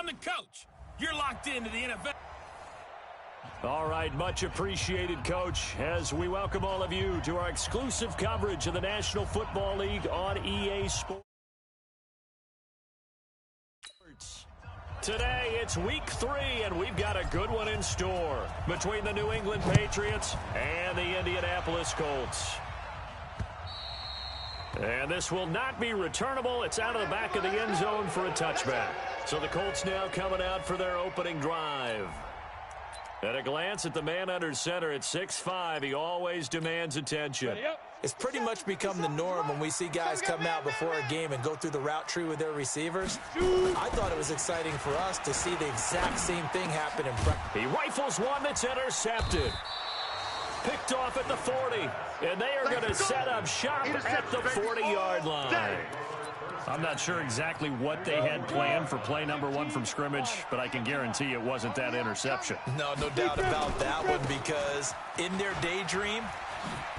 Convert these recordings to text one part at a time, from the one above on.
I'm the coach. You're locked into the NFL. All right, much appreciated, Coach, as we welcome all of you to our exclusive coverage of the National Football League on EA Sports. Today, it's week 3, and we've got a good one in store between the New England Patriots and the Indianapolis Colts. And this will not be returnable. It's out of the back of the end zone for a touchback. So the Colts now coming out for their opening drive. At a glance at the man under center at 6'5", he always demands attention. It's pretty much become the norm when we see guys come out before a game and go through the route tree with their receivers. I thought it was exciting for us to see the exact same thing happen in practice. He rifles one that's intercepted. Picked off at the 40, and they are going to set up shop at the 40-yard line. I'm not sure exactly what they had planned for play number 1 from scrimmage, but I can guarantee it wasn't that interception. No doubt about that one, because in their daydream,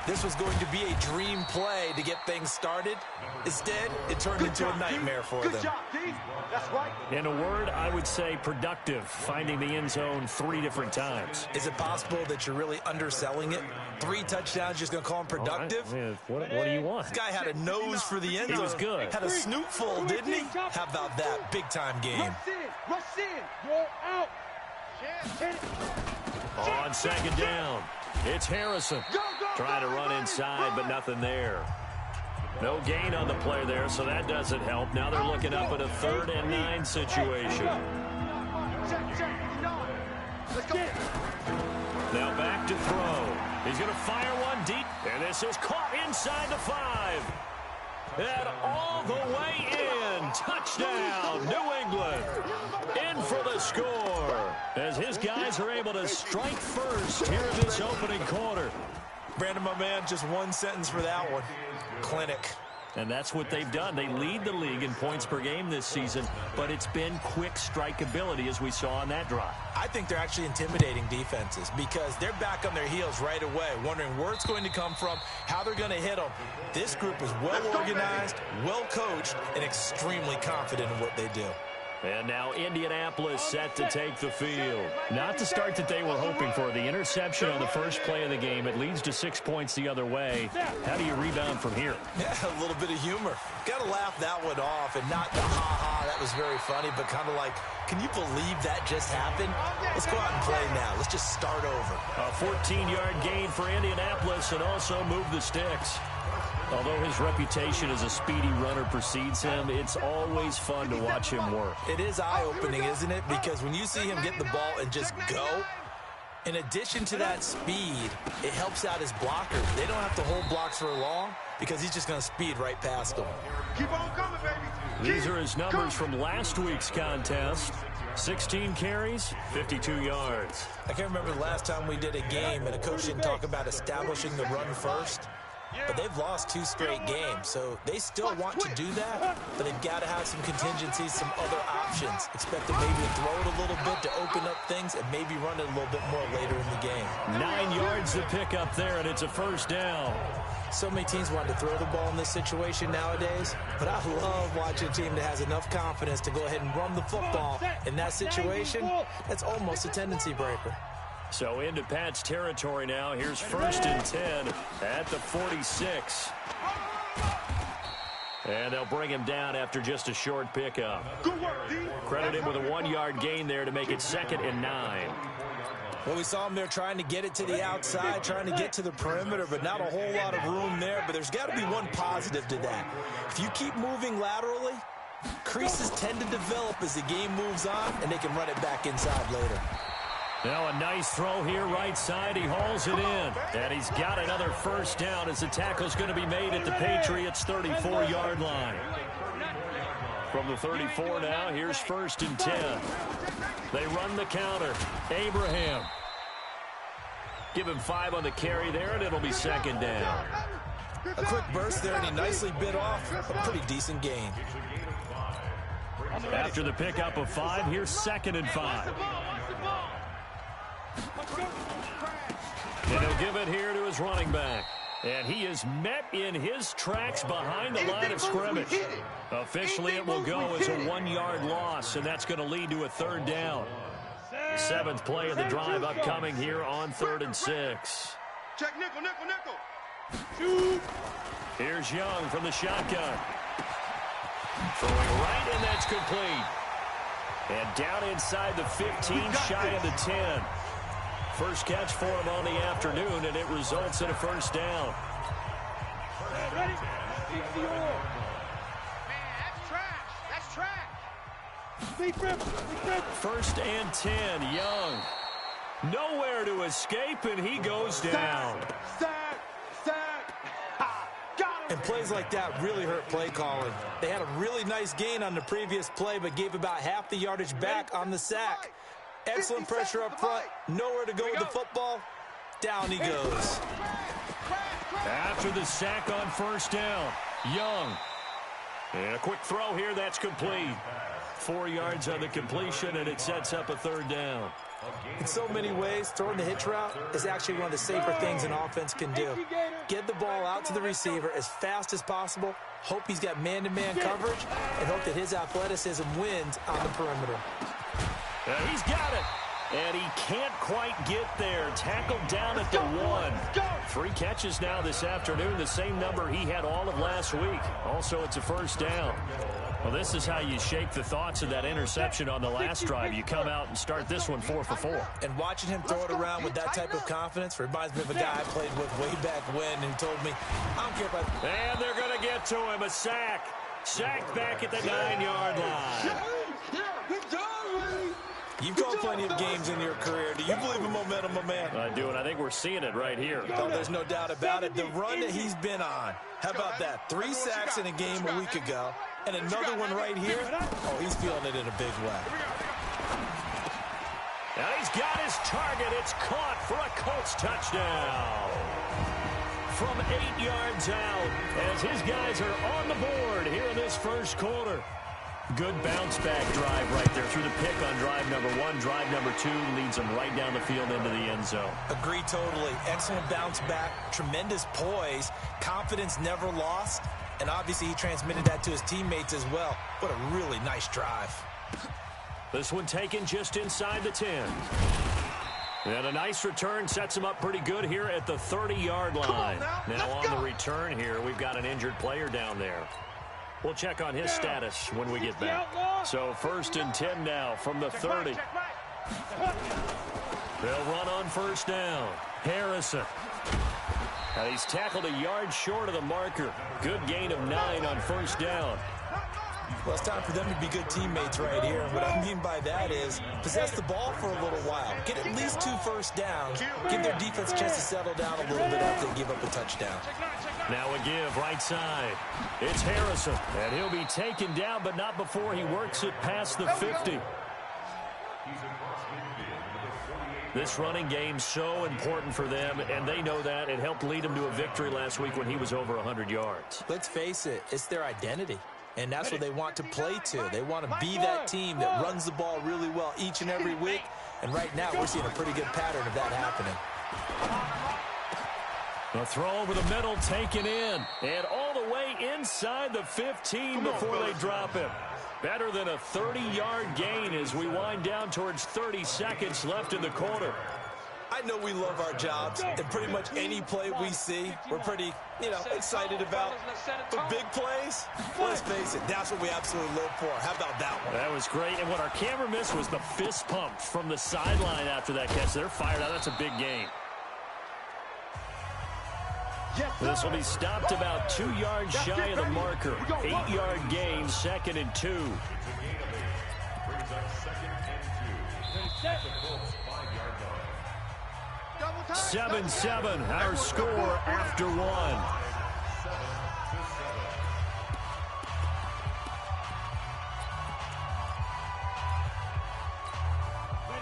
this was going to be a dream play to get things started. Instead, it turned into a nightmare for them. That's right. In a word, I would say productive, finding the end zone 3 different times. Is it possible that you're really underselling it? 3 touchdowns, just going to call him productive? Right. What do you want? This guy had a nose for the end zone. He was good. Had a snootful, didn't he? How about that? Big-time game. Rush in. Roll out. On second down, it's Harrison. Trying to run inside, but nothing there. No gain on the play there, so that doesn't help. Now they're looking up at a 3rd and 9 situation. Now back to throw. He's going to fire one deep, and this is caught inside the 5. And all the way in. Touchdown, New England. In for the score, as his guys are able to strike first here in this opening quarter. Brandon, my man, just one sentence for that one. Clinic. And that's what they've done. They lead the league in points per game this season, but it's been quick strikeability as we saw on that drive. I think they're actually intimidating defenses because they're back on their heels right away, wondering where it's going to come from, how they're going to hit them. This group is well-organized, well-coached, and extremely confident in what they do. And now Indianapolis set to take the field. Not the start that they were hoping for. The interception on the first play of the game. It leads to 6 points the other way. How do you rebound from here? Yeah, a little bit of humor. Got to laugh that one off, and not the ha-ha, that was very funny, but kind of like, can you believe that just happened? Let's go out and play now. Let's just start over. A 14-yard gain for Indianapolis and also move the sticks. Although his reputation as a speedy runner precedes him, it's always fun to watch him work. It is eye-opening, isn't it? Because when you see him get the ball and just go, in addition to that speed, it helps out his blockers. They don't have to hold blocks for long because he's just going to speed right past them. Keep on coming, baby. These are his numbers from last week's contest. 16 carries, 52 yards. I can't remember the last time we did a game and a coach didn't talk about establishing the run first. But they've lost 2 straight games, so they still want to do that, but they've got to have some contingencies, some other options. Expect them maybe to throw it a little bit to open up things and maybe run it a little bit more later in the game. 9 yards to pick up there, and it's a first down. So many teams want to throw the ball in this situation nowadays, but I love watching a team that has enough confidence to go ahead and run the football. In that situation, that's almost a tendency breaker. So into Pat's territory now. Here's 1st and 10 at the 46. And they'll bring him down after just a short pickup. Credit him with a 1-yard gain there to make it 2nd and 9. Well, we saw him there trying to get it to the outside, trying to get to the perimeter, but not a whole lot of room there. But there's got to be one positive to that. If you keep moving laterally, creases tend to develop as the game moves on, and they can run it back inside later. Now a nice throw here right side. He hauls it in. And he's got another first down as the tackle's going to be made at the Patriots' 34-yard line. From the 34 now, here's 1st and 10. They run the counter. Abraham. Give him 5 on the carry there, and it'll be 2nd down. A quick burst there, and he nicely bit off a pretty decent gain. After the pickup of 5, here's 2nd and 5. And he'll give it here to his running back. And he is met in his tracks behind the line of scrimmage. Officially, it will go as a 1-yard loss, and that's going to lead to a 3rd down. 7th play of the drive upcoming here on 3rd and 6. Check nickel, nickel, nickel. Shoot. Here's Young from the shotgun. Throwing right, and that's complete. And down inside the 15, shy of the 10. First catch for him on the afternoon, and it results in a 1st down. Ready? Man, that's trash. That's trash. Big rip. 1st and 10, Young. Nowhere to escape, and he goes down. Sack. And plays like that really hurt play calling. They had a really nice gain on the previous play, but gave about half the yardage back on the sack. Excellent pressure up front. Nowhere to go with the football. Down he goes. After the sack on 1st down, Young. And a quick throw here, that's complete. 4 yards on the completion, and it sets up a 3rd down. In so many ways, throwing the hitch route is actually one of the safer things an offense can do. Get the ball out to the receiver as fast as possible, hope he's got man-to-man coverage, and hope that his athleticism wins on the perimeter. He's got it. And he can't quite get there. Tackled down at the 1. 3 catches now this afternoon, the same number he had all of last week. Also, it's a 1st down. Well, this is how you shake the thoughts of that interception on the last drive. You come out and start this one 4 for 4. And watching him throw it around with that type of confidence reminds me of a guy I played with way back when who told me, I don't care about... And they're going to get to him. A sack. Sacked back at the 9-yard line. You've called plenty of games in your career. Do you believe in momentum, my man? I do, and I think we're seeing it right here. Oh, there's no doubt about it. The run that he's been on. How about that? 3 sacks in a game a week ago, and another one right here. Oh, he's feeling it in a big way. Now he's got his target. It's caught for a Colts touchdown. From 8 yards out, as his guys are on the board here in this 1st quarter. Good bounce-back drive right there through the pick on drive number 1. Drive number 2 leads them right down the field into the end zone. Agree totally. Excellent bounce-back, tremendous poise, confidence never lost, and obviously he transmitted that to his teammates as well. What a really nice drive. This one taken just inside the 10. And a nice return sets him up pretty good here at the 30-yard line. Now on the return here, we've got an injured player down there. We'll check on his status when we get back. So 1st and 10 now from the 30. They'll run on 1st down. Harrison. And he's tackled a yard short of the marker. Good gain of 9 on 1st down. Well, it's time for them to be good teammates right here. And what I mean by that is possess the ball for a little while. Get at least 2 first downs. Give their defense a chance to settle down a little bit after they give up a touchdown. Now a give right side. It's Harrison. And he'll be taken down, but not before he works it past the 50. This running game so important for them, and they know that. It helped lead them to a victory last week when he was over 100 yards. Let's face it, it's their identity. And that's what they want to play to. They want to be that team that runs the ball really well each and every week. And right now, we're seeing a pretty good pattern of that happening. The throw over the middle taken in. And all the way inside the 15 before they drop him. Better than a 30-yard gain as we wind down towards 30 seconds left in the quarter. I know we love our jobs, and pretty much any play we see, we're pretty, excited about. But big plays, let's face it, that's what we absolutely live for. How about that one? That was great, and what our camera missed was the fist pump from the sideline after that catch. They're fired out. That's a big gain. This will be stopped about 2 yards shy of the marker. 8-yard gain, 2nd and 2. 7-7, our score after 1.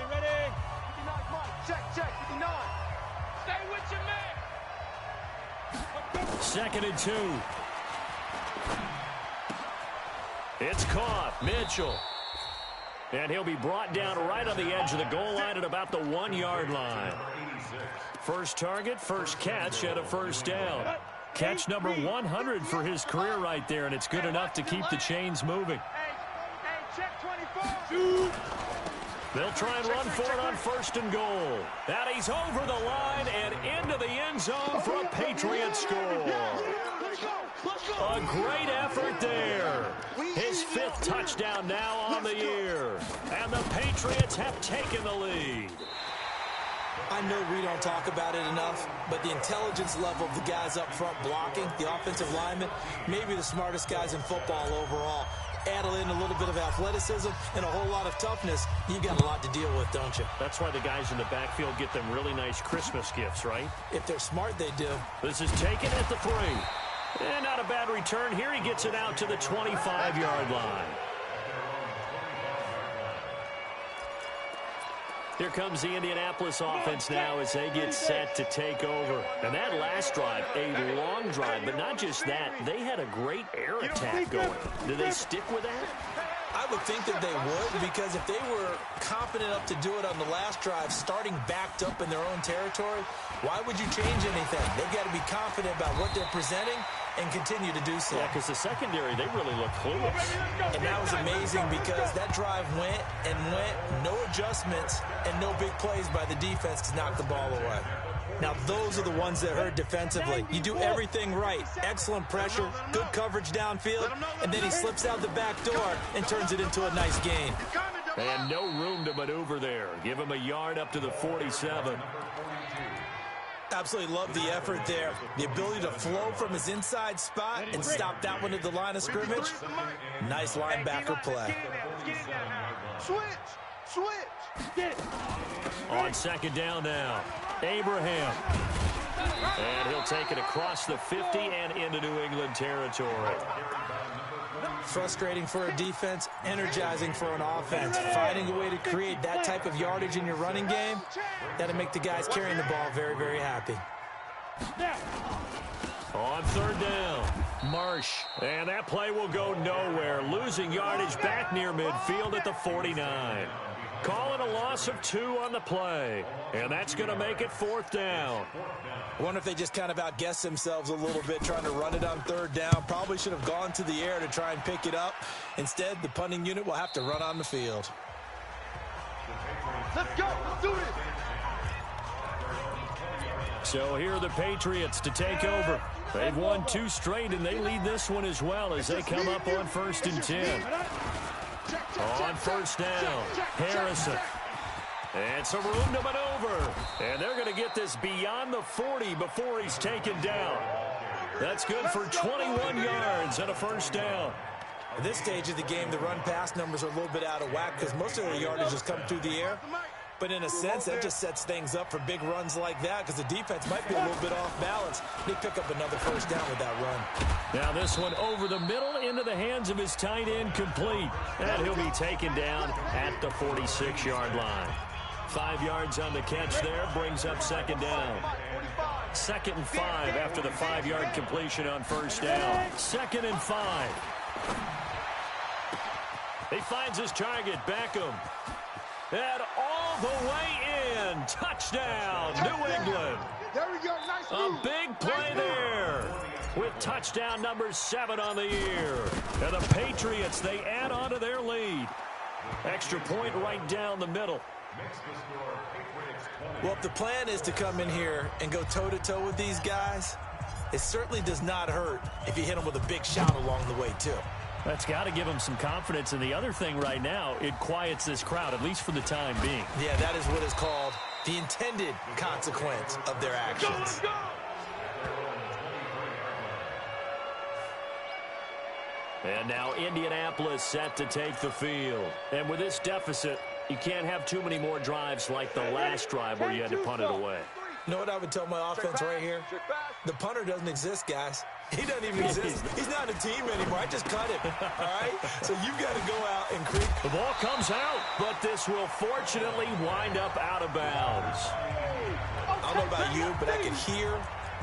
Ready. 59, check, 59. Stay with your man. 2nd and 2. It's caught. Mitchell. And he'll be brought down right on the edge of the goal line at about the 1-yard line. First target, first catch, and a first down. Catch number 100 for his career right there, and it's good enough to keep the chains moving. Hey, check 24. They'll try and run for it on first and goal. And he's over the line and into the end zone for a Patriot score. A great effort there. His 5th touchdown now on the year. And the Patriots have taken the lead. I know we don't talk about it enough, but the intelligence level of the guys up front blocking, the offensive linemen, maybe the smartest guys in football overall. Add in a little bit of athleticism and a whole lot of toughness, you got a lot to deal with, don't you? That's why the guys in the backfield get them really nice Christmas gifts, right? If they're smart, they do. This is taken at the 3. And not a bad return here. He gets it out to the 25-yard line. Here comes the Indianapolis offense now as they get set to take over. And that last drive, a long drive, but not just that. They had a great air attack going. Do they stick with that? I would think that they would, because if they were confident enough to do it on the last drive, starting backed up in their own territory, why would you change anything? They've got to be confident about what they're presenting and continue to do so. Yeah, because the secondary, they really look clueless. And that was amazing because that drive went and went, no adjustments and no big plays by the defense to knock the ball away. Now, those are the ones that hurt defensively. You do everything right. Excellent pressure, good coverage downfield, and then he slips out the back door and turns it into a nice gain. And no room to maneuver there. Give him a yard up to the 47. Absolutely love the effort there. The ability to flow from his inside spot and stop that one at the line of scrimmage. Nice linebacker play. Switch. On second down now, Abraham. And he'll take it across the 50 and into New England territory. Frustrating for a defense, energizing for an offense. Finding a way to create that type of yardage in your running game, that'll make the guys carrying the ball very, very happy. On third down, Marsh. And that play will go nowhere. Losing yardage back near midfield at the 49. Call it a loss of 2 on the play. And that's going to make it 4th down. I wonder if they just kind of outguessed themselves a little bit trying to run it on third down. Probably should have gone to the air to try and pick it up. Instead, the punting unit will have to run on the field. Let's go. Let's do it. So here are the Patriots to take over. They've won 2 straight, and they lead this one as well as they come up on 1st and 10. On first down, Harrison. And some room to maneuver. And they're going to get this beyond the 40 before he's taken down. That's good for 21 yards and a first down. At this stage of the game, the run-pass numbers are a little bit out of whack because most of the yardage has come through the air. But in a sense, that just sets things up for big runs like that because the defense might be a little bit off balance. They pick up another first down with that run. Now this one over the middle into the hands of his tight end, complete. And he'll be taken down at the 46-yard line. 5 yards on the catch there, brings up second down. 2nd and 5 after the 5-yard completion on first down. 2nd and 5. He finds his target, Beckham. And all the way in. Touchdown, New England. There we go. Nice move. A big play there with touchdown number 7 on the year. And the Patriots, they add on to their lead. Extra point right down the middle. Well, if the plan is to come in here and go toe-to-toe with these guys, it certainly does not hurt if you hit them with a big shout along the way, too. That's got to give them some confidence. And the other thing right now, it quiets this crowd, at least for the time being. Yeah, that is what is called the intended consequence of their actions. Go. And now Indianapolis set to take the field. And with this deficit, you can't have too many more drives like the last drive where you had to punt it away. You know what I would tell my offense right here? The punter doesn't exist, guys. He doesn't even exist. He's not a team anymore. I just cut him, all right? So you've got to go out and create. The ball comes out, but this will fortunately wind up out of bounds. I don't know about you, but I could hear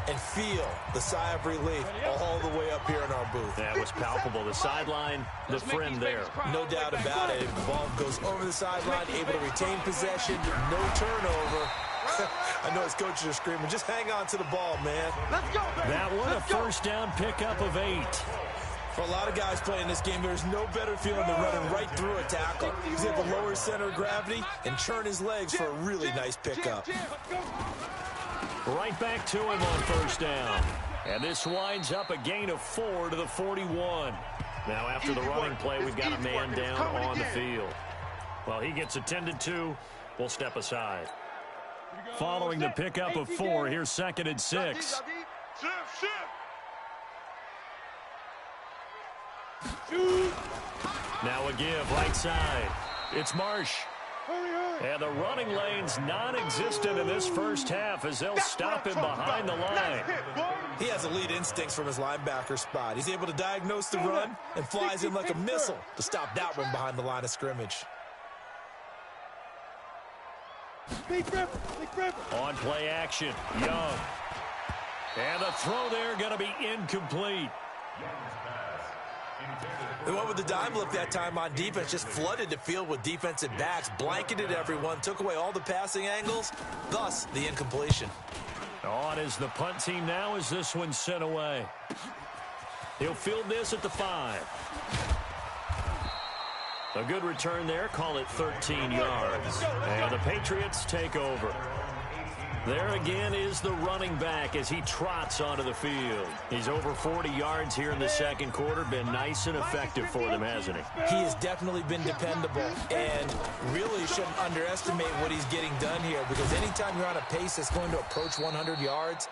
and feel the sigh of relief all the way up here in our booth. That was palpable. The sideline, the friend there. No doubt about it. The ball goes over the sideline, able to retain possession, no turnover. I know his coaches are screaming, just hang on to the ball, man. Let's go, baby. That one, a first down pickup of 8. For a lot of guys playing this game, there's no better feeling than running right through a tackle. He's able to lower his center of gravity and churn his legs for a really nice pickup. Right back to him on first down. And this winds up a gain of 4 to the 41. Now after the running play, we've got a man down on the field. Well, he gets attended to. We'll step aside. Following the pickup of 4, here's 2nd and 6. Now a give right side. It's Marsh. And the running lane's non-existent in this first half as they'll stop him behind the line. He has elite instincts from his linebacker spot. He's able to diagnose the run and flies in like a missile to stop that one behind the line of scrimmage. On play action, Young. And the throw there going to be incomplete. They went with the dime look that time on defense, just flooded the field with defensive backs, blanketed everyone, took away all the passing angles, thus the incompletion. On is the punt team now as this one's sent away. He'll field this at the 5. A good return there, call it 13 yards. And the Patriots take over. There again is the running back as he trots onto the field. He's over 40 yards here in the second quarter. Been nice and effective for them, hasn't he? He has definitely been dependable and really shouldn't underestimate what he's getting done here, because anytime you're on a pace that's going to approach 100 yards,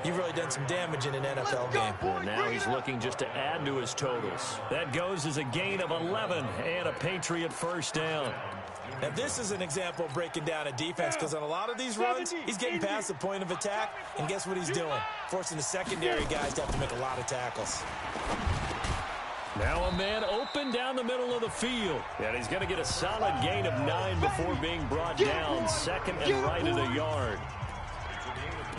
you've really done some damage in an NFL game. Well, now he's looking just to add to his totals. That goes as a gain of 11 and a Patriot first down. Now, this is an example of breaking down a defense, because on a lot of these runs, he's getting past the point of attack, and guess what he's doing? Forcing the secondary guys to have to make a lot of tackles. Now a man open down the middle of the field. And he's going to get a solid gain of 9 before being brought down. 2nd and right at a yard.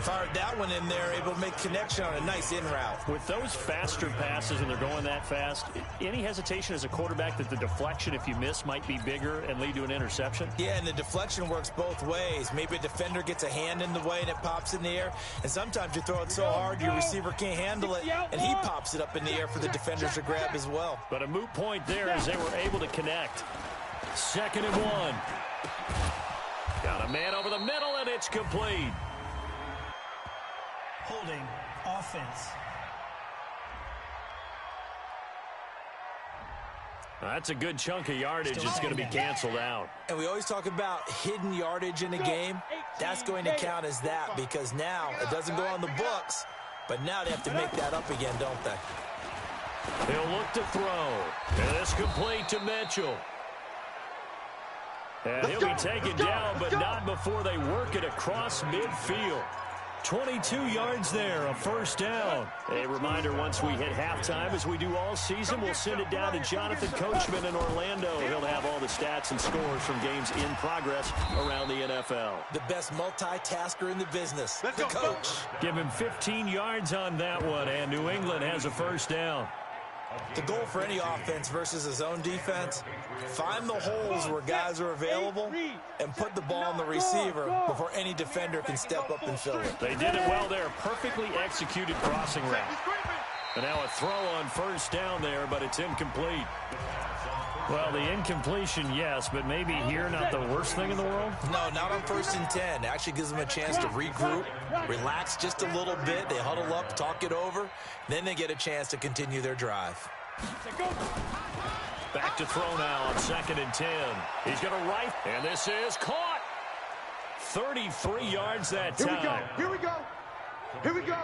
Fired that one in there, able to make connection on a nice in route. With those faster passes and they're going that fast, any hesitation as a quarterback that the deflection, if you miss, might be bigger and lead to an interception? Yeah, and the deflection works both ways. Maybe a defender gets a hand in the way and it pops in the air, and sometimes you throw it so hard your receiver can't handle it, and he pops it up in the air for the defenders to grab as well. But a moot point there as they were able to connect. 2nd and 1. Got a man over the middle, and it's complete. Holding offense. That's a good chunk of yardage. It's going to be canceled out. And we always talk about hidden yardage in a game. That's going to count as that, because now it doesn't go on the books, but now they have to make that up again, don't they? He'll look to throw. And it's complete to Mitchell. And he'll be taken down, but not before they work it across midfield. 22 yards there, a first down. A reminder, once we hit halftime, as we do all season, we'll send it down to Jonathan Coachman in Orlando. He'll have all the stats and scores from games in progress around the NFL. The best multitasker in the business, the coach. Give him 15 yards on that one, and New England has a first down. The goal for any offense versus a zone defense, find the holes where guys are available and put the ball on the receiver before any defender can step up and fill it. They did it well there. Perfectly executed crossing route. And now a throw on first down there, but it's incomplete. Well, the incompletion, yes, but maybe here not the worst thing in the world? No, not on 1st and 10. It actually gives them a chance to regroup, relax just a little bit. They huddle up, talk it over, then they get a chance to continue their drive. Back to throw now on 2nd and 10. He's going to right, and this is caught. 33 yards that time. Here we go. Here we go.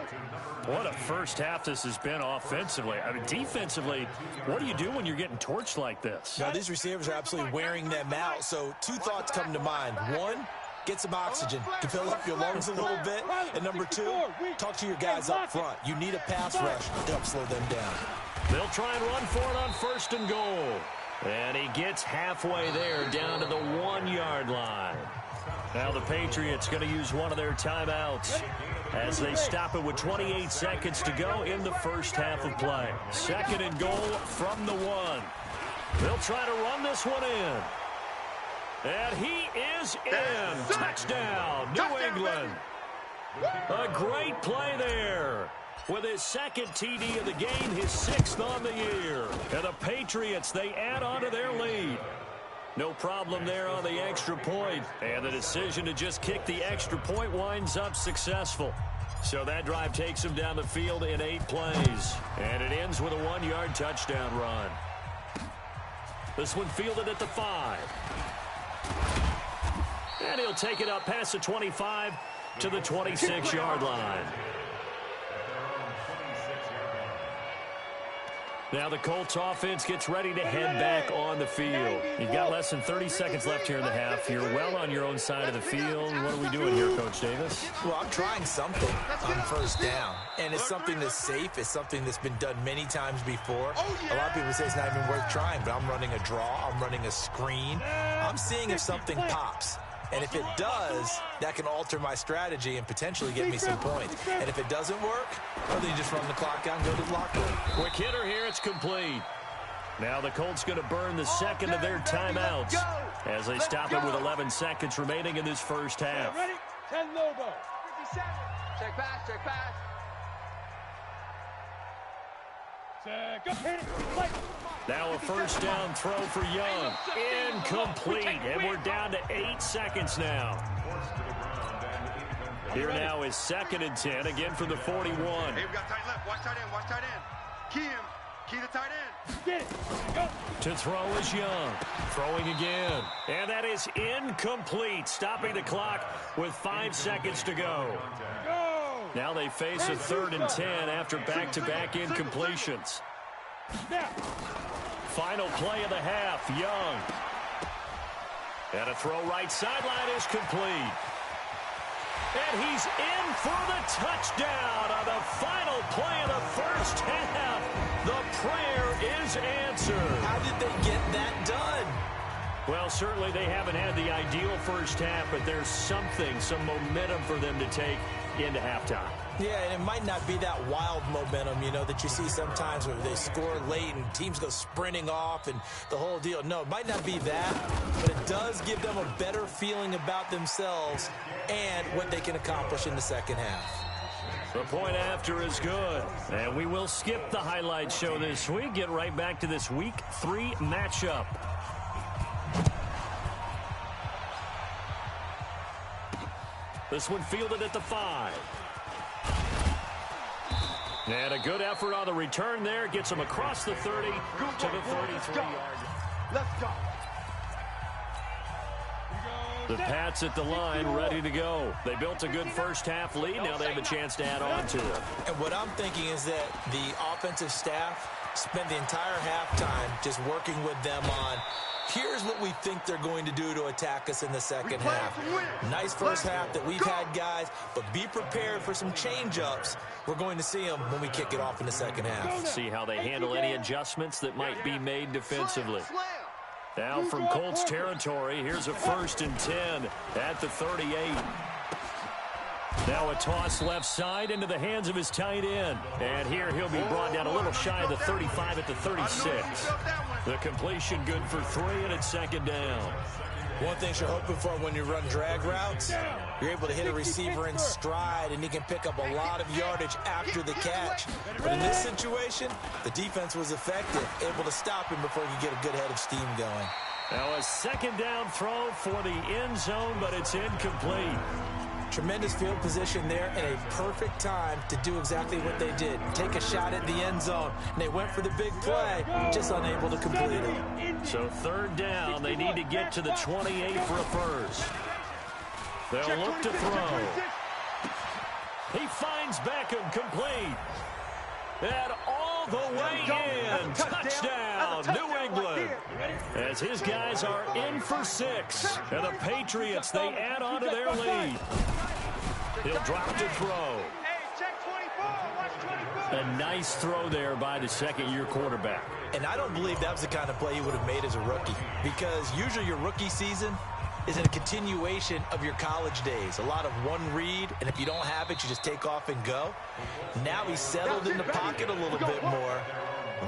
What a first half this has been offensively. I mean, defensively, what do you do when you're getting torched like this? Now, these receivers are absolutely wearing them out, so 2 thoughts come to mind. 1, get some oxygen to fill up your lungs a little bit. And number 2, talk to your guys up front. You need a pass rush to help slow them down. They'll try and run for it on 1st and goal. And he gets halfway there, down to the 1-yard line. Now the Patriots going to use one of their timeouts. as they stop it with 28 seconds to go in the first half of play. 2nd and goal from the 1. They'll try to run this one in. And he is in. Touchdown, New England. A great play there. With his 2nd TD of the game, his 6th on the year. And the Patriots, they add on to their lead. No problem there on the extra point. And the decision to just kick the extra point winds up successful. So that drive takes him down the field in 8 plays. And it ends with a 1-yard touchdown run. This one fielded at the 5. And he'll take it up past the 25 to the 26-yard line. Now the Colts offense gets ready to head back on the field. You've got less than 30 seconds left here in the half. You're well on your own side of the field. What are we doing here, Coach Davis? Well, I'm trying something on 1st down. And it's something that's safe. It's something that's been done many times before. A lot of people say it's not even worth trying, but I'm running a draw. I'm running a screen. I'm seeing if something pops. And if it does, that can alter my strategy and potentially get me some points. And if it doesn't work, well, then you just run the clock out and go to the locker room. Quick hitter here. It's complete. Now the Colts going to burn the 2nd of their timeouts as they stop it with 11 seconds remaining in this first half. Ready? 10 Lobo. 57. Check pass, check pass. Now a 1st down throw for Young. Incomplete. And we're down to 8 seconds now. Here now is 2nd and 10, again from the 41. Hey, we got tight left. Watch tight end. Watch tight end. Key him. Key the tight end. Get it. Go. To throw is Young. Throwing again. And that is incomplete. Stopping the clock with 5 seconds to go. Now they face a 3rd and 10 after back-to-back incompletions. Final play of the half, Young. And a throw right sideline is complete. And he's in for the touchdown on the final play of the first half. The prayer is answered. How did they get that done? Well, certainly they haven't had the ideal first half, but there's something, some momentum for them to take into halftime. Yeah, and it might not be that wild momentum, you know, that you see sometimes where they score late and teams go sprinting off and the whole deal. No, it might not be that, but it does give them a better feeling about themselves and what they can accomplish in the second half. The point after is good. And we will skip the highlight show this week. Get right back to this Week 3 matchup. This one fielded at the 5. And a good effort on the return there. Gets him across the 30 to the 33-yard line. Let's go. The Pats at the line, ready to go. They built a good first half lead. Now they have a chance to add on to it. And what I'm thinking is that the offensive staff spent the entire halftime just working with them on, here's what we think they're going to do to attack us in the second half. Nice first half that we've had, guys, but be prepared for some change-ups. We're going to see them when we kick it off in the second half. See how they handle any adjustments that might be made defensively. Now from Colts territory, here's a 1st and 10 at the 38. Now a toss left side into the hands of his tight end. And here he'll be brought down a little shy of the 35 at the 36. The completion good for 3, and it's 2nd down. One thing you're hoping for when you run drag routes, you're able to hit a receiver in stride, and he can pick up a lot of yardage after the catch. But in this situation, the defense was effective, able to stop him before he could get a good head of steam going. Now a 2nd down throw for the end zone, but it's incomplete. Tremendous field position there and a perfect time to do exactly what they did. Take a shot at the end zone. And they went for the big play, just unable to complete it. So 3rd down, they need to get to the 28 for a first. They'll look to throw. He finds Beckham complete. And all the way in. Touchdown, New England. As his guys are in for 6. And the Patriots, they add on to their lead. He'll drop to throw. A nice throw there by the 2nd-year quarterback. And I don't believe that was the kind of play he would have made as a rookie. Because usually your rookie season, is a continuation of your college days. A lot of one read, and if you don't have it, you just take off and go. Now he's settled in the pocket a little bit more,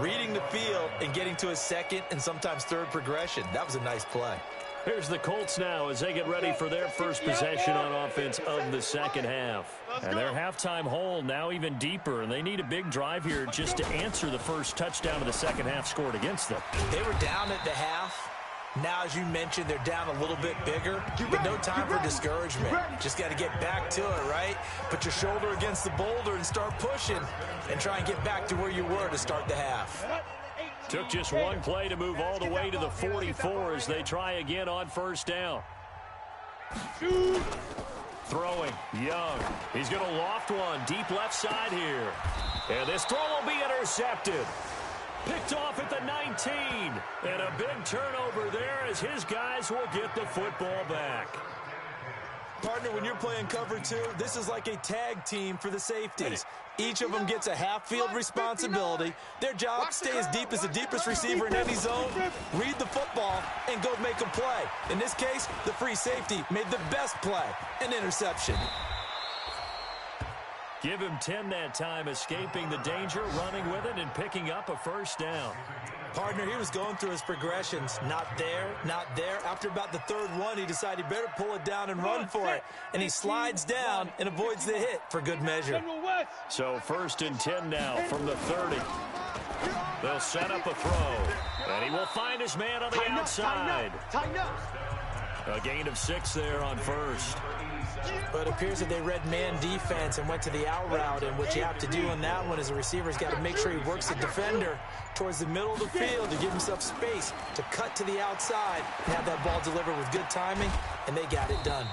reading the field and getting to his second and sometimes third progression. That was a nice play. Here's the Colts now as they get ready for their first possession on offense of the second half. And their halftime hole now even deeper, and they need a big drive here just to answer the first touchdown of the second half scored against them. They were down at the half. Now, as you mentioned, they're down a little bit bigger, but no time for discouragement. Just got to get back to it, right? Put your shoulder against the boulder and start pushing and try and get back to where you were to start the half. Took just one play to move all the way to the 44 as they try again on first down. Throwing, Young. He's going to loft one deep left side here. And this throw will be intercepted. Picked off at the 19. And a big turnover there as his guys will get the football back. Partner, when you're playing cover two, this is like a tag team for the safeties. Each of them gets a half-field responsibility. Their job, stay as deep as the deepest receiver in any zone, read the football, and go make a play. In this case, the free safety made the best play, an interception. Give him 10 that time, escaping the danger, running with it, and picking up a first down. Partner, he was going through his progressions. Not there, not there. After about the third one, he decided he better pull it down and run for it. And he slides down and avoids the hit for good measure. So 1st and 10 now from the 30. They'll set up a throw. And he will find his man on the outside. A gain of 6 there on first. But it appears that they read man defense and went to the out route, and what you have to do on that one is the receiver's got to make sure he works the defender towards the middle of the field to give himself space to cut to the outside and have that ball delivered with good timing, and they got it done.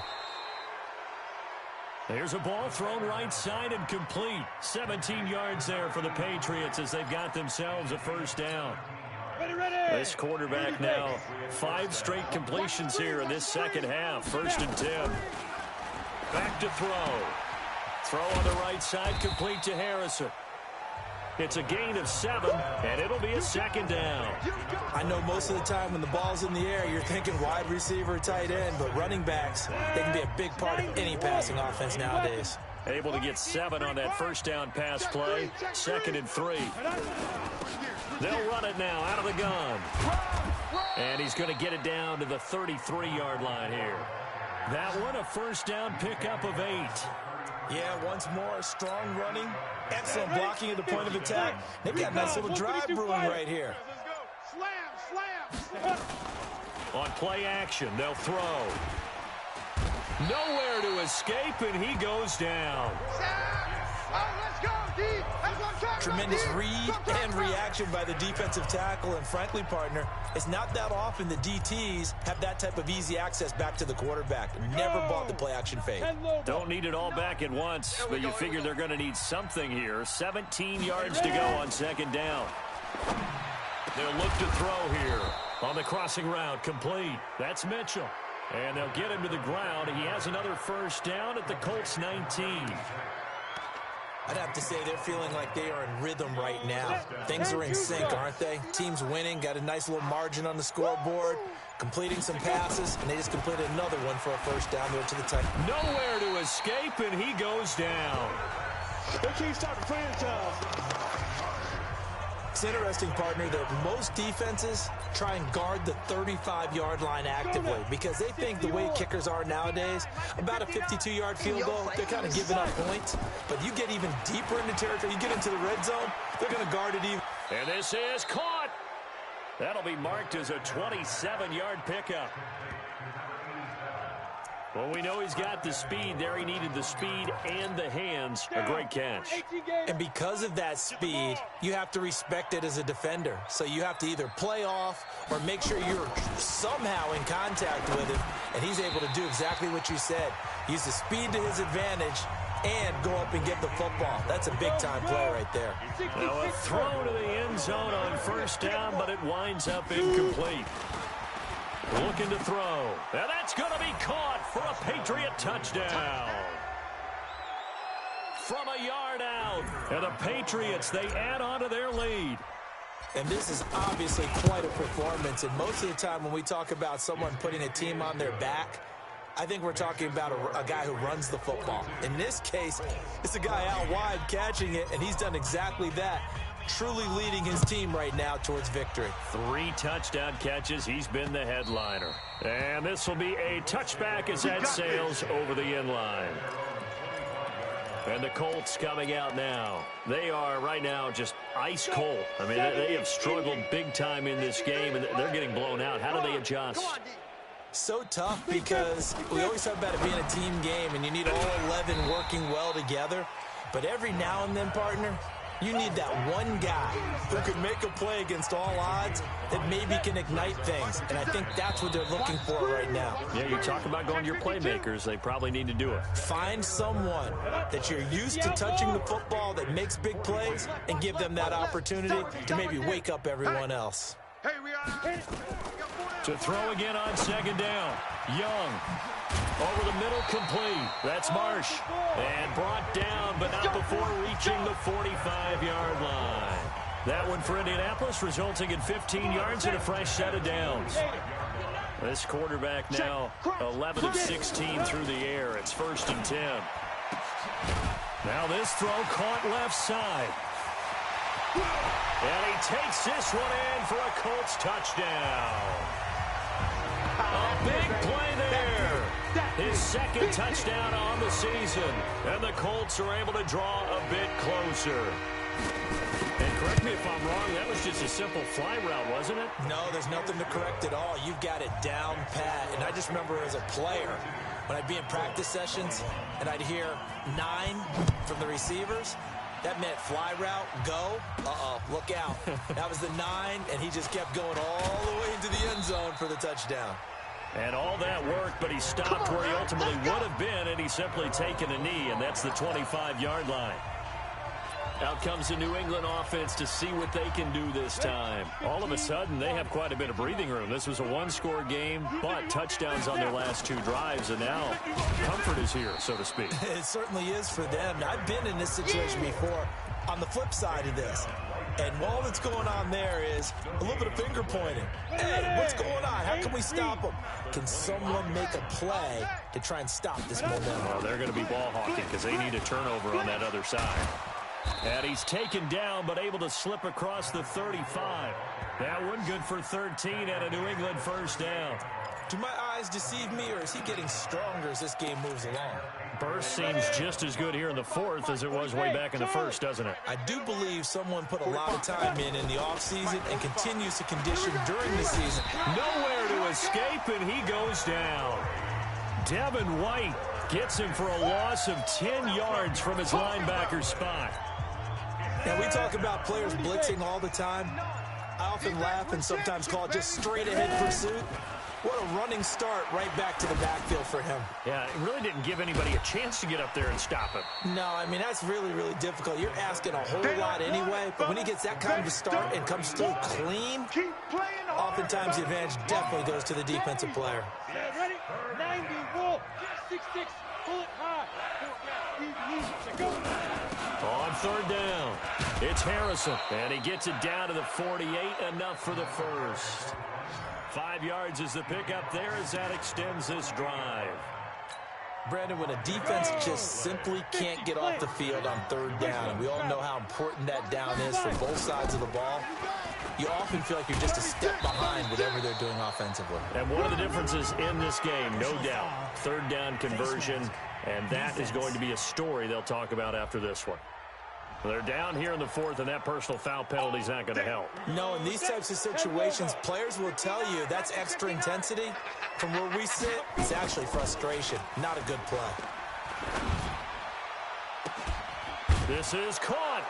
There's a ball thrown right side and complete. 17 yards there for the Patriots as they've got themselves a first down. This quarterback now 5 straight completions here in this second half. 1st and 10. Back to throw. Throw on the right side, complete to Harrison. It's a gain of 7, and it'll be a 2nd down. I know most of the time when the ball's in the air, you're thinking wide receiver, tight end, but running backs, they can be a big part of any passing offense nowadays. Able to get 7 on that first down pass play. 2nd and 3. They'll run it now out of the gun. And he's going to get it down to the 33-yard line here. That one, a first down pickup of 8. Yeah, once more, strong running, excellent blocking at the point of attack. They've got a nice little drive brewing right here. On play action, they'll throw. Nowhere to escape, and he goes down. Tremendous read and reaction by the defensive tackle, and frankly, partner, it's not that often the DTs have that type of easy access back to the quarterback. Never bought the play action fade. Don't need it all back at once, but you figure they're going to need something here. 17 yards to go on 2nd down. They'll look to throw here on the crossing route, complete. That's Mitchell. And they'll get him to the ground. He has another first down at the Colts 19. I'd have to say they're feeling like they are in rhythm right now. Things are in sync, aren't they? Team's winning, got a nice little margin on the scoreboard, completing some passes, and they just completed another one for a first down there to the tight. Nowhere to escape, and he goes down. They can't stop the franchise. It's interesting, partner, that most defenses try and guard the 35-yard line actively because they think the way kickers are nowadays, about a 52-yard field goal, they're kind of giving up points. But you get even deeper into territory, you get into the red zone, they're going to guard it even. And this is caught. That'll be marked as a 27-yard pickup. Well, we know he's got the speed there. He needed the speed and the hands. A great catch. And because of that speed, you have to respect it as a defender. So you have to either play off or make sure you're somehow in contact with him. And he's able to do exactly what you said. Use the speed to his advantage and go up and get the football. That's a big-time play right there. Now a throw to the end zone on first down, but it winds up incomplete. Looking to throw. Now that's going to be caught for a Patriot touchdown. From a yard out. And the Patriots, they add on to their lead. And this is obviously quite a performance. And most of the time when we talk about someone putting a team on their back, I think we're talking about a guy who runs the football. In this case, it's a guy out wide catching it, and he's done exactly that, truly leading his team right now towards victory. 3 touchdown catches. He's been the headliner. And this will be a touchback as that sails over the end line. And the Colts coming out now. They are right now just ice cold. I mean, they have struggled big time in this game, and they're getting blown out. How do they adjust? So tough because we always talk about it being a team game, and you need all 11 working well together. But every now and then, partner, you need that one guy who can make a play against all odds that maybe can ignite things. And I think that's what they're looking for right now. Yeah, you talk about going to your playmakers. They probably need to do it. Find someone that you're used to touching the football that makes big plays and give them that opportunity to maybe wake up everyone else. To throw again on second down. Young. Over the middle, complete. That's Marsh. And brought down, but not before reaching the 45-yard line. That one for Indianapolis, resulting in 15 yards and a fresh set of downs. This quarterback now 11 of 16 through the air. It's 1st and 10. Now this throw caught left side. And he takes this one in for a Colts touchdown. A big play there. His 2nd touchdown on the season. And the Colts are able to draw a bit closer. And correct me if I'm wrong, that was just a simple fly route, wasn't it? No, there's nothing to correct at all. You've got it down pat. And I just remember as a player, when I'd be in practice sessions and I'd hear 9 from the receivers, that meant fly route, go. Look out. That was the 9, and he just kept going all the way into the end zone for the touchdown. And all that worked, but he stopped where he ultimately would have been, and he's simply taken a knee, and that's the 25-yard line. Out comes the New England offense to see what they can do this time. All of a sudden, they have quite a bit of breathing room. This was a 1-score game, but touchdowns on their last 2 drives, and now comfort is here, so to speak. It certainly is for them. Now, I've been in this situation before on the flip side of this. And all that's going on there is a little bit of finger pointing. Hey, what's going on? How can we stop them? Can someone make a play to try and stop this momentum? Well, they're going to be ball hawking because they need a turnover on that other side. And he's taken down, but able to slip across the 35. That one good for 13 and a New England 1st down. Do my eyes deceive me, or is he getting stronger as this game moves along? Burst seems just as good here in the 4th as it was way back in the 1st, doesn't it? I do believe someone put a lot of time in the offseason and continues to condition during the season. Nowhere to escape, and he goes down. Devin White gets him for a loss of 10 yards from his linebacker spot. Now, we talk about players blitzing all the time. I often laugh and sometimes call it just straight-ahead pursuit. What a running start right back to the backfield for him. Yeah, it really didn't give anybody a chance to get up there and stop him. No, I mean, that's really, really difficult. You're asking a whole lot anyway, but when he gets that kind of start and comes through clean, oftentimes the advantage definitely goes to the defensive player. Ready? 90, roll. 6-6, pull it high. On 3rd down, it's Harrison, and he gets it down to the 48, enough for the 1st. 5 yards is the pickup there as that extends this drive. Brandon, when a defense just simply can't get off the field on 3rd down, and we all know how important that down is for both sides of the ball, you often feel like you're just a step behind whatever they're doing offensively. And one of the differences in this game, no doubt, 3rd down conversion, and that is going to be a story they'll talk about after this one. They're down here in the 4th, and that personal foul penalty is not going to help. No, in these types of situations, players will tell you that's extra intensity. From where we sit, it's actually frustration, not a good play. This is caught.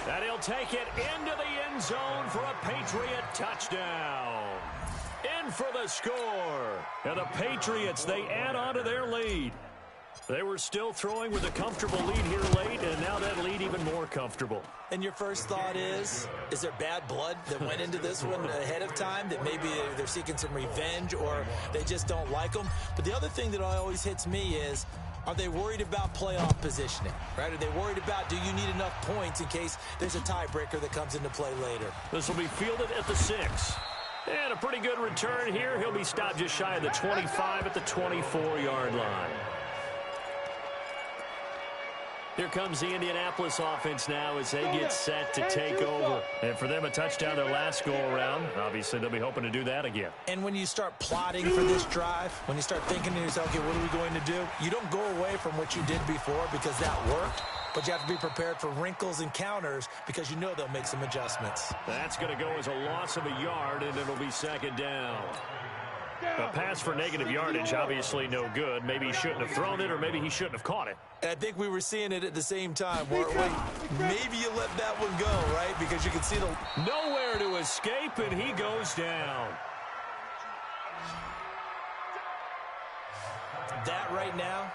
And he'll take it into the end zone for a Patriot touchdown. In for the score. And the Patriots, they add on to their lead. They were still throwing with a comfortable lead here late, and now that lead even more comfortable. And your first thought is there bad blood that went into this one ahead of time, that maybe they're seeking some revenge or they just don't like them? But the other thing that always hits me is, are they worried about playoff positioning, right? Are they worried about, do you need enough points in case there's a tiebreaker that comes into play later? This will be fielded at the 6. And a pretty good return here. He'll be stopped just shy of the 25 at the 24-yard line. Here comes the Indianapolis offense now as they get set to take over. And for them, a touchdown their last go-around. Obviously, they'll be hoping to do that again. And when you start plotting for this drive, when you start thinking to yourself, okay, what are we going to do? You don't go away from what you did before because that worked. But you have to be prepared for wrinkles and counters because you know they'll make some adjustments. That's going to go as a loss of a yard, and it'll be second down. A pass for negative yardage, obviously no good. Maybe he shouldn't have thrown it, or maybe he shouldn't have caught it. And I think we were seeing it at the same time, weren't we? Maybe you let that one go, right? Because you can see the... Nowhere to escape, and he goes down. That right now,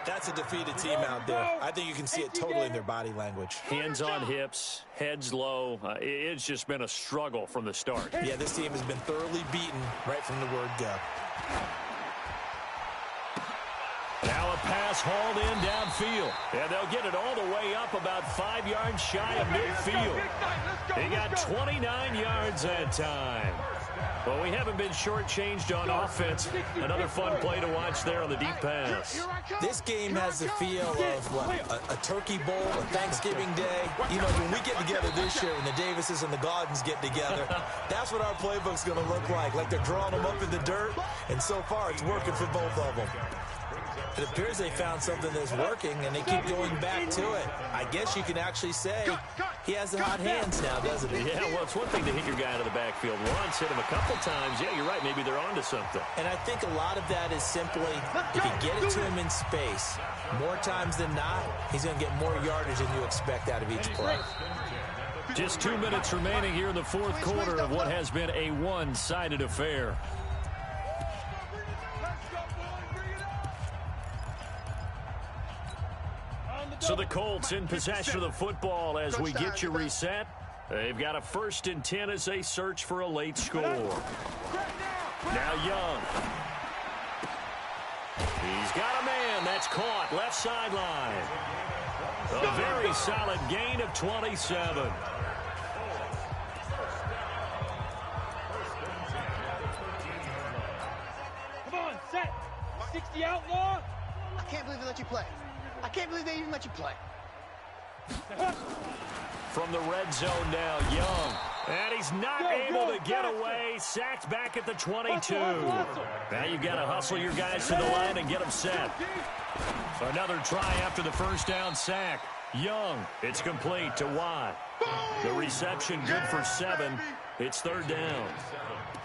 that's a defeated team out there. I think you can see it totally in their body language. Hands on hips, heads low. It's just been a struggle from the start. Yeah, this team has been thoroughly beaten right from the word go. Now a pass hauled in downfield. And they'll get it all the way up about 5 yards shy of midfield. He got 29 yards that time. Well, we haven't been shortchanged on offense. Another fun play to watch there on the deep pass. This game has the feel of, what, a turkey bowl, a Thanksgiving day. You know, when we get together this year and the Davises and the Gaudens get together, that's what our playbook's going to look like. Like they're drawing them up in the dirt, and so far it's working for both of them. It appears they found something that's working, and they keep going back to it. I guess you can actually say he has the hot hands now, doesn't he? Yeah, well, it's one thing to hit your guy out of the backfield once, hit him a couple times. Yeah, you're right. Maybe they're onto something. And I think a lot of that is simply, if you get it to him in space, more times than not, he's going to get more yardage than you expect out of each play. Just 2 minutes remaining here in the fourth quarter of what has been a one-sided affair. So the Colts in possession of the football as we get you reset. They've got a 1st and 10 as they search for a late score. Now Young. He's got a man. That's caught. Left sideline. A very solid gain of 27. Come on, set. 60 outlaw. I can't believe they let you play. I can't believe they even let you play. From the red zone now, Young. And he's not able to get away. Sacked back at the 22. Now you've got to hustle your guys to the line and get them set. Another try after the first down sack. Young, it's complete to Watt. The reception good for 7. It's 3rd down.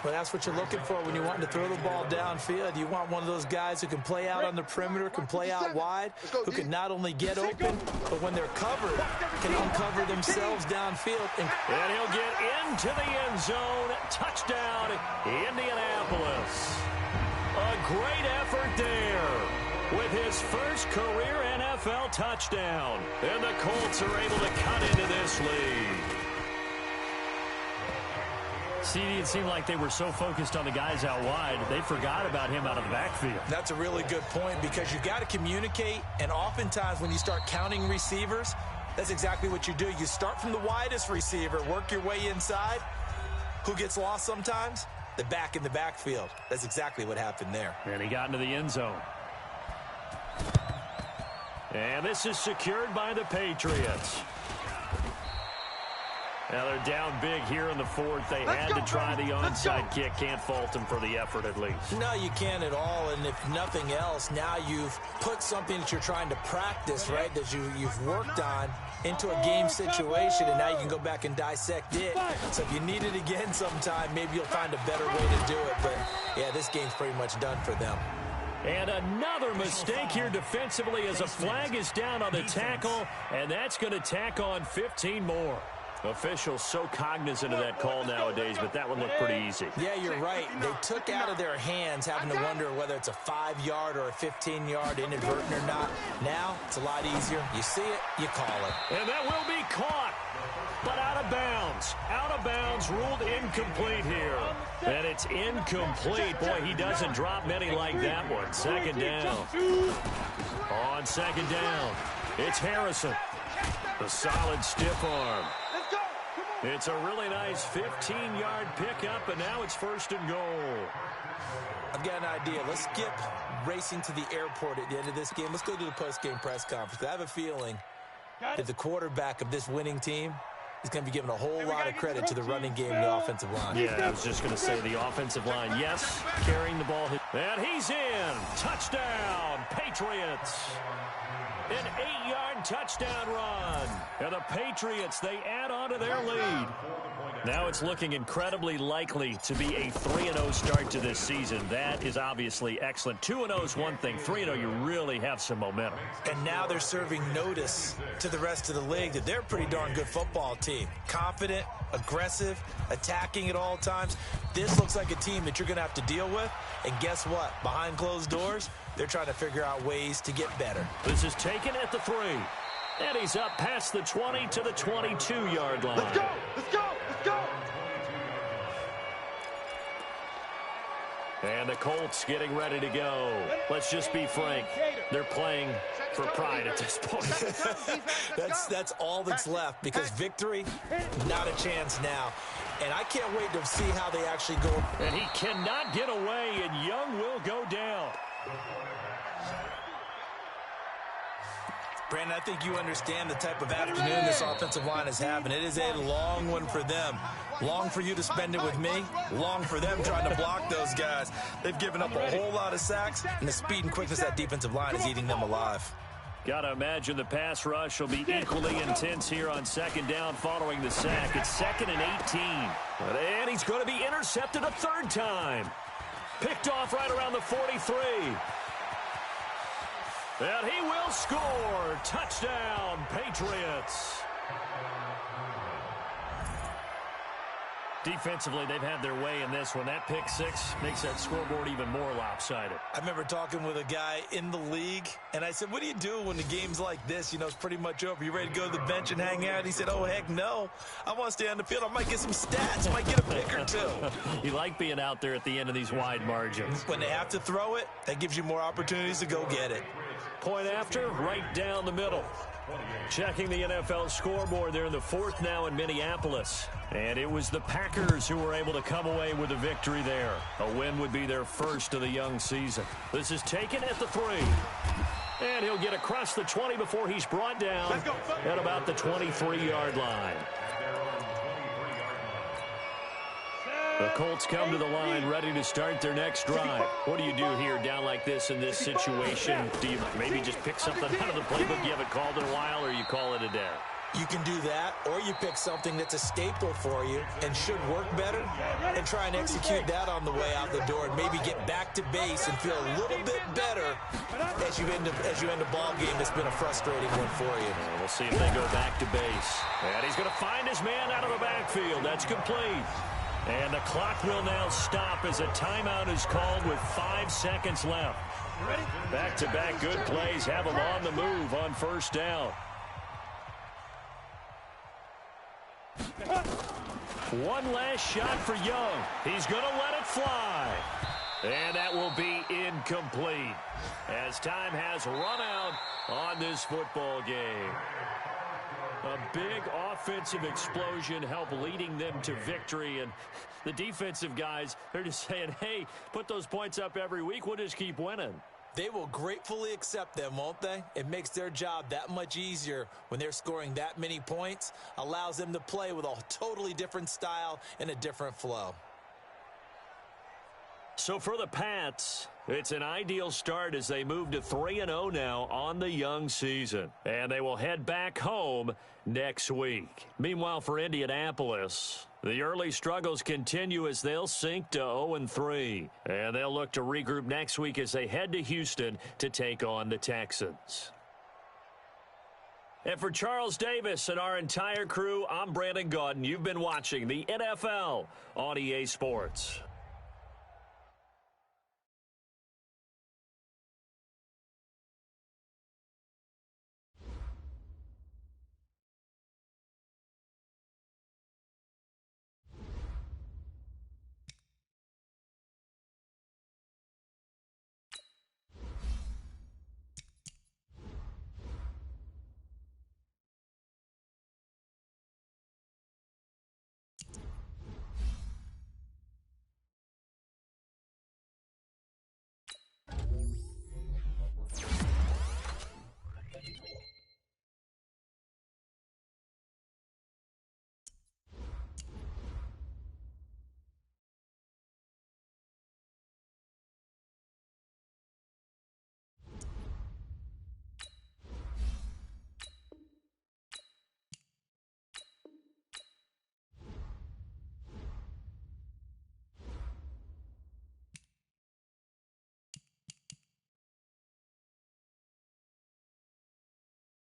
Well, that's what you're looking for when you're wanting to throw the ball downfield. You want one of those guys who can play out on the perimeter, can play out wide, who can not only get open, but when they're covered, can uncover themselves downfield. And he'll get into the end zone. Touchdown, Indianapolis. A great effort there with his first career NFL touchdown. And the Colts are able to cut into this lead. See, it seemed like they were so focused on the guys out wide, they forgot about him out of the backfield. That's a really good point because you got to communicate, and oftentimes when you start counting receivers, that's exactly what you do. You start from the widest receiver, work your way inside. Who gets lost sometimes? The back in the backfield. That's exactly what happened there. And he got into the end zone. And this is secured by the Patriots. Now they're down big here in the 4th. They had to try the onside kick. Can't fault them for the effort at least. No, you can't at all. And if nothing else, now you've put something that you're trying to practice, right, that you've worked on into a game situation, and now you can go back and dissect it. So if you need it again sometime, maybe you'll find a better way to do it. But, yeah, this game's pretty much done for them. And another mistake here defensively as a flag is down on the tackle, and that's going to tack on 15 more. Officials so cognizant of that call nowadays, but that one looked pretty easy. Yeah, you're right. They took out of their hands having to wonder whether it's a 5-yard or a 15-yard inadvertent or not. Now, it's a lot easier. You see it, you call it. And that will be caught, but out of bounds. Out of bounds, ruled incomplete here. And it's incomplete. Boy, he doesn't drop many like that one. Second down. On second down, it's Harrison. A solid stiff arm. It's a really nice 15-yard pickup, and now it's first and goal. I've got an idea. Let's skip racing to the airport at the end of this game. Let's go to the post-game press conference. I have a feeling that the quarterback of this winning team is going to be given a whole lot of credit to the running game and the offensive line. Yeah, I was just going to say the offensive line, yes, carrying the ball. And he's in. Touchdown, Patriots. An 8-yard touchdown run. And the Patriots, they add on to their lead. Now it's looking incredibly likely to be a 3-0 start to this season. That is obviously excellent. 2-0 is one thing. 3-0, you really have some momentum. And now they're serving notice to the rest of the league that they're a pretty darn good football team. Confident, aggressive, attacking at all times. This looks like a team that you're going to have to deal with. And guess what? Behind closed doors, they're trying to figure out ways to get better. This is taken at the 3. And he's up past the 20 to the 22-yard line. Let's go! Let's go! Let's go! And the Colts getting ready to go. Let's just be frank. They're playing for pride at this point. That's all that's left, because victory, not a chance now. And I can't wait to see how they actually go. And he cannot get away, and Young will go down. Brandon, I think you understand the type of afternoon this offensive line is having. It is a long one for them. Long for you to spend it with me. Long for them trying to block those guys. They've given up a whole lot of sacks, and the speed and quickness of that defensive line is eating them alive. Got to imagine the pass rush will be equally intense here on second down following the sack. It's 2nd and 18. And he's going to be intercepted a 3rd time. Picked off right around the 43. And he will score. Touchdown, Patriots. Defensively, they've had their way in this one. That pick 6 makes that scoreboard even more lopsided. I remember talking with a guy in the league, and I said, what do you do when the game's like this? You know, it's pretty much over. You ready to go to the bench and hang out? He said, oh, heck no. I want to stay on the field. I might get some stats. Might get a pick or 2. You like being out there at the end of these wide margins. When they have to throw it, that gives you more opportunities to go get it. Point after, right down the middle. Checking the NFL scoreboard, they're in the 4th now in Minneapolis. And it was the Packers who were able to come away with a victory there. A win would be their first of the young season. This is taken at the 3. And he'll get across the 20 before he's brought down at about the 23-yard line. The Colts come to the line ready to start their next drive. What do you do here down like this in this situation? Do you maybe just pick something out of the playbook you haven't called in a while, or you call it a day? You can do that, or you pick something that's a staple for you and should work better and try and execute that on the way out the door and maybe get back to base and feel a little bit better as you end a ball game that's been a frustrating one for you. We'll see if they go back to base. And he's going to find his man out of the backfield. That's complete. And the clock will now stop as a timeout is called with 5 seconds left. Back-to-back good plays have him on the move on first down. One last shot for Young. He's going to let it fly. And that will be incomplete as time has run out on this football game. A big offensive explosion helped leading them to victory. And the defensive guys, they're just saying, hey, put those points up every week. We'll just keep winning. They will gratefully accept them, won't they? It makes their job that much easier when they're scoring that many points. Allows them to play with a totally different style and a different flow. So for the Pats, it's an ideal start as they move to 3-0 now on the young season. And they will head back home next week. Meanwhile, for Indianapolis, the early struggles continue as they'll sink to 0-3. And they'll look to regroup next week as they head to Houston to take on the Texans. And for Charles Davis and our entire crew, I'm Brandon Gaudin. You've been watching the NFL on EA Sports.